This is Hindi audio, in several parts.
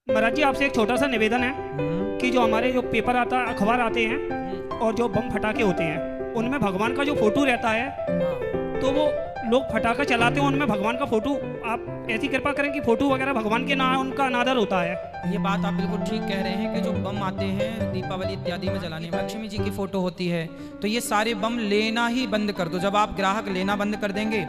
महाराज जी आपसे एक छोटा सा निवेदन है कि जो हमारे जो पेपर आता है अखबार आते हैं और जो बम फटाके होते हैं उनमें भगवान का जो फोटो रहता है तो वो लोग फटाका चलाते हैं उनमें भगवान का फोटो आप ऐसी कृपा करें कि फोटो वगैरह भगवान के ना उनका अनादर होता है। ये बात आप बिल्कुल ठीक कह रहे हैं कि जो बम आते हैं दीपावली इत्यादि में जलाने में लक्ष्मी जी की फोटो होती है तो ये सारे बम लेना ही बंद कर दो। जब आप ग्राहक लेना बंद कर देंगे,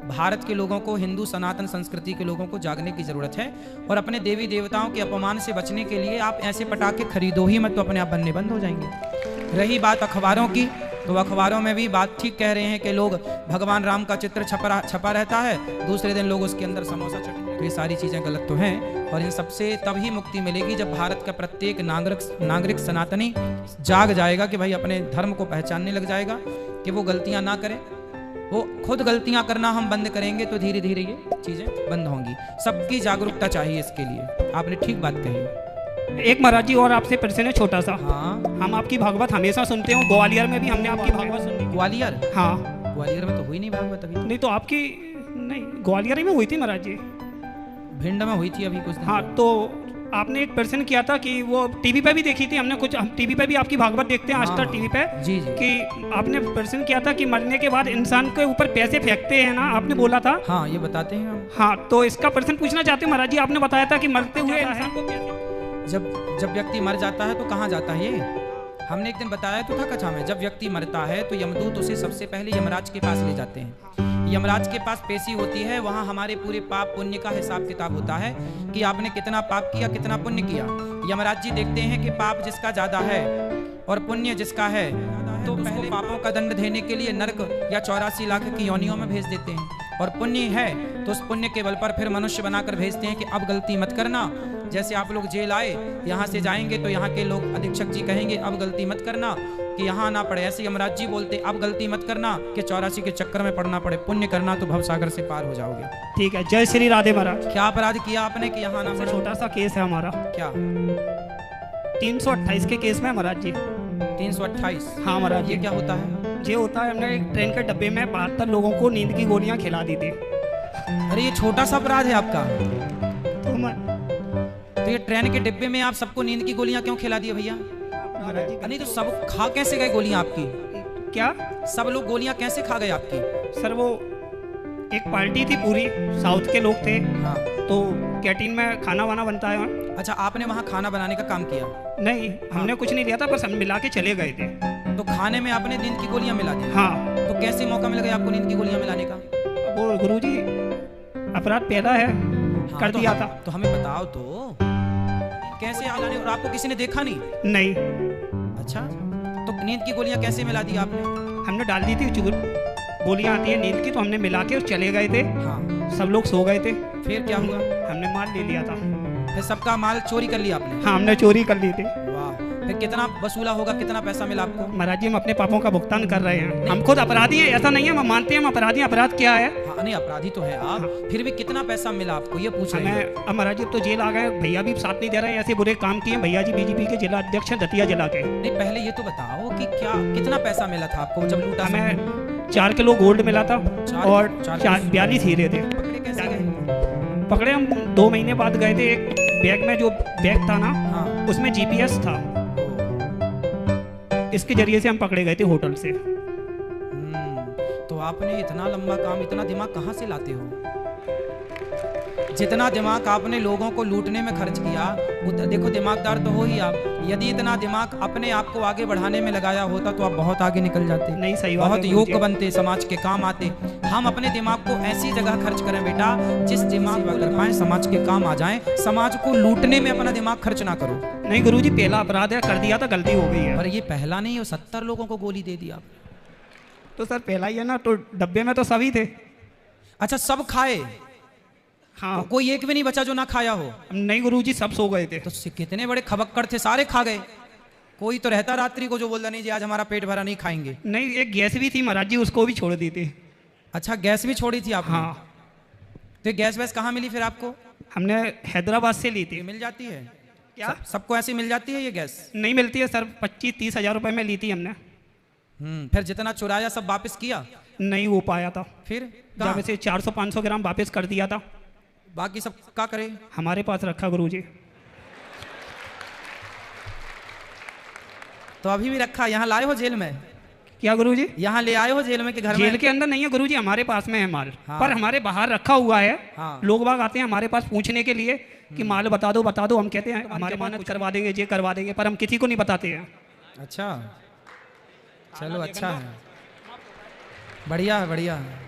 भारत के लोगों को, हिंदू सनातन संस्कृति के लोगों को जागने की जरूरत है और अपने देवी देवताओं के अपमान से बचने के लिए आप ऐसे पटाखे खरीदो ही मत, तो अपने आप बनने बंद हो जाएंगे। रही बात अखबारों की, तो अखबारों में भी बात ठीक कह रहे हैं कि लोग भगवान राम का चित्र छपा रहता है, दूसरे दिन लोग उसके अंदर समोसा चटनी, तो ये सारी चीज़ें गलत तो हैं और इन सबसे तभी मुक्ति मिलेगी जब भारत का प्रत्येक नागरिक सनातनी जाग जाएगा कि भाई अपने धर्म को पहचानने लग जाएगा कि वो गलतियां ना करे। वो खुद गलतियां करना हम बंद करेंगे तो धीरे धीरे ये चीज़ें बंद होंगी। सबकी जागरूकता चाहिए इसके लिए। आपने ठीक बात कही। एक महाराज जी और आपसे प्रश्न है छोटा सा। हाँ, हम आपकी भागवत हमेशा सुनते हो, ग्वालियर में भी हमने आपकी भागवत सुनी। ग्वालियर? हाँ, ग्वालियर में तो हुई नहीं भागवत अभी। नहीं तो आपकी नहीं ग्वालियर में हुई थी महाराज जी। भिंड में हुई थी अभी कुछ दिन। हाँ, तो आपने एक प्रश्न किया था कि वो टीवी पे भी देखी थी हमने, कुछ हम टीवी पे भी आपकी भागवत देखते हैं, आस्था टीवी पे। जी जी। कि आपने प्रश्न किया था कि मरने के बाद इंसान के ऊपर पैसे फेंकते हैं ना, आपने बोला था। हाँ, ये बताते हैं हम। हाँ, तो इसका प्रश्न पूछना चाहते हैं महाराज जी। आपने बताया था कि मरते हुए इंसान को पैसे, जब व्यक्ति मर जाता है तो कहाँ जाता है ये? हमने एक दिन बताया तो था कथा में, जब व्यक्ति मरता है तो यमदूत उसे सबसे पहले यमराज के पास ले जाते हैं। यमराज के पास पेशी होती है, वहाँ हमारे पूरे पाप पुण्य का हिसाब किताब होता है कि आपने कितना पाप किया, कितना पुण्य किया। यमराज जी देखते हैं कि पाप जिसका ज्यादा है और पुण्य जिसका है तो पहले पापों का दंड देने के लिए नरक या 84 लाख की योनियों में भेज देते हैं, और पुण्य है तो उस पुण्य के बल पर फिर मनुष्य बनाकर भेजते हैं कि अब गलती मत करना। जैसे आप लोग जेल आए, यहाँ से जाएंगे तो यहाँ के लोग अधीक्षक जी कहेंगे अब गलती मत करना कि यहाँ ना पड़े, ऐसे यमराज जी बोलते अब गलती मत करना कि 84 के चक्कर में पड़ना पड़े, पुण्य करना तो भवसागर से पार हो जाओगे। ठीक है। जय श्री राधे महाराज। क्या अपराध किया आपने कि यहाँ ना पड़े? छोटा सा केस है हमारा। क्या? 328 के केस में महाराज जी। 328? हाँ महाराज जी। ये क्या होता है? ये होता है, हमने एक ट्रेन के डब्बे में 72 लोगों को नींद की गोलियां खिला दी थी। अरे ये छोटा सा अपराध है आपका। तो ये ट्रेन के डिब्बे में आप सबको नींद की गोलियां क्यों खिला दी भैया? नहीं तो सब खा कैसे गए गोलियां आपकी? क्या सब लोग गोलियां कैसे खा गए आपकी? सर, वो एक पार्टी थी पूरी, साउथ के लोग थे। हाँ। तो कैंटीन में खाना वाना बनता है। अच्छा, आपने वहाँ खाना बनाने का काम किया? नहीं, हमने कुछ नहीं लिया था, बस हम मिला के चले गए थे। तो खाने में आपने नींद की गोलियां मिला दी? हाँ। तो कैसे मौका मिल गया आपको नींद की गोलियां मिलाने का? वो गुरुजी अपराध पैदा है, हाँ, कर दिया था। तो हमें बताओ तो कैसे मिलाने, और आपको किसी ने देखा नहीं? नहीं। अच्छा, तो नींद की गोलियां कैसे मिला दी आपने? हमने डाल दी थी, गोलियां आती है नींद की, तो हमने मिला के चले गए थे। हाँ। सब लोग सो गए थे। फिर क्या हुआ? हमने माल ले लिया था। फिर सबका माल चोरी कर लिया आपने? हाँ, हमने चोरी कर ली थी। वाह। फिर कितना वसूला होगा, कितना पैसा मिला आपको? महाराज जी, हम अपने पापों का भुगतान कर रहे हैं। हम खुद अपराधी हैं, ऐसा नहीं है, हम मानते हैं हम अपराधी। अपराध क्या है? हाँ, नहीं अपराधी तो है आप। हाँ। फिर भी कितना पैसा मिला आपको, ये पूछ रहे हैं। अब महाराज जी तो जेल आ गए, भैया भी साथ नहीं दे रहे हैं, ऐसे बुरे काम किए। भैया जी बीजेपी के जिला अध्यक्ष हैं दतिया जिला के। नहीं, पहले ये तो बताओ कि क्या कितना पैसा मिला था आपको जब लूटा? हमें 4 किलो गोल्ड मिला था और 42 हीरे थे। पकड़े कैसे गए? पकड़े हम 2 महीने बाद गए थे। एक बैग में जो बैग था ना, हाँ। उसमें GPS था, इसके जरिए से हम पकड़े गए थे होटल से। तो आपने इतना लंबा काम, इतना दिमाग कहाँ से लाते हो? जितना दिमाग आपने लोगों को लूटने में खर्च किया, देखो दिमागदार तो हो ही आप। यदि इतना दिमाग अपने आप को आगे बढ़ाने में लगाया होता तो आप बहुत आगे निकल जाते। नहीं, सही बात है, बहुत योग बनते, समाज के काम आते। हम अपने दिमाग को ऐसी जगह खर्च करें बेटा जिस दिमाग को कर पाए समाज के काम आ जाए। समाज को लूटने में अपना दिमाग खर्च ना करो। नहीं गुरुजी, पहला अपराध है, कर दिया था, गलती हो गई है। पर ये पहला नहीं, 70 लोगों को गोली दे दिया। तो सर पहला ही है ना, तो डब्बे में तो सभी थे। अच्छा, सब खाए? हाँ। कोई एक भी नहीं बचा जो ना खाया हो? नहीं गुरुजी, सब सो गए थे। तो कितने बड़े खबक्कड़ थे, सारे खा गए। कोई तो रहता रात्रि को जो बोलता नहीं जी आज हमारा पेट भरा, नहीं खाएंगे। नहीं, एक गैस भी थी महाराज जी, उसको भी छोड़ दी थी। अच्छा, गैस भी छोड़ी थी आपने? हाँ। तो गैस वैस कहाँ मिली फिर आपको? हमने हैदराबाद से ली थी। मिल जाती है क्या? सबको ऐसी मिल जाती है ये गैस? नहीं मिलती है सर, 25-30 हजार रुपए में ली थी हमने। फिर जितना चुराया सब वापस किया? नहीं हो पाया था। फिर जब से 400-500 ग्राम वापस कर दिया था। बाकी सब क्या करे? हमारे पास रखा गुरुजी। तो अभी भी रखा, यहाँ लाए हो जेल में? क्या गुरुजी? यहाँ ले आए हो जेल में कि घर में? जेल के अंदर नहीं है गुरुजी, हमारे पास में है माल। हाँ। पर हमारे बाहर रखा हुआ है। हाँ। लोग बाग आते हैं हमारे पास पूछने के लिए कि माल बता दो बता दो, हम कहते हैं हमारे मानत करवा देंगे, ये करवा देंगे, पर हम किसी को नहीं बताते हैं। अच्छा, चलो अच्छा है, बढ़िया है, बढ़िया है।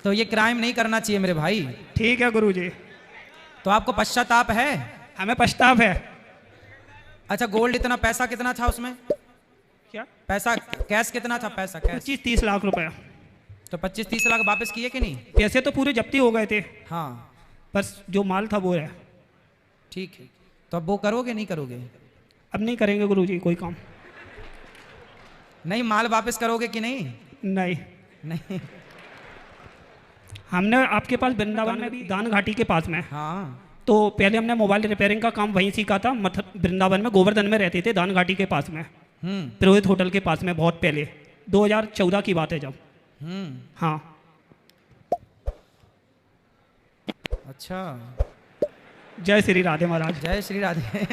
तो ये क्राइम नहीं करना चाहिए मेरे भाई। ठीक है गुरुजी। तो आपको पश्चाताप है? हमें पछताव है। अच्छा, गोल्ड इतना, पैसा कितना था उसमें? क्या पैसा कैश कितना था? पैसा कैश 25-30 लाख रुपया। तो 25-30 लाख वापस किए कि नहीं? पैसे तो पूरे जब्ती हो गए थे, हाँ, बस जो माल था वो है। ठीक है। तो अब वो करोगे नहीं करोगे? अब नहीं करेंगे गुरुजी कोई काम। नहीं, माल वापस करोगे कि नहीं? नहीं, नहीं। हमने आपके पास वृंदावन में भी दान घाटी के पास में, हाँ, तो पहले हमने मोबाइल रिपेयरिंग का काम वहीं सीखा था। वृंदावन में गोवर्धन में रहते थे, दान घाटी के पास में, पुरोहित होटल के पास में, बहुत पहले 2014 की बात है जब। हाँ। अच्छा, जय श्री राधे महाराज। जय श्री राधे।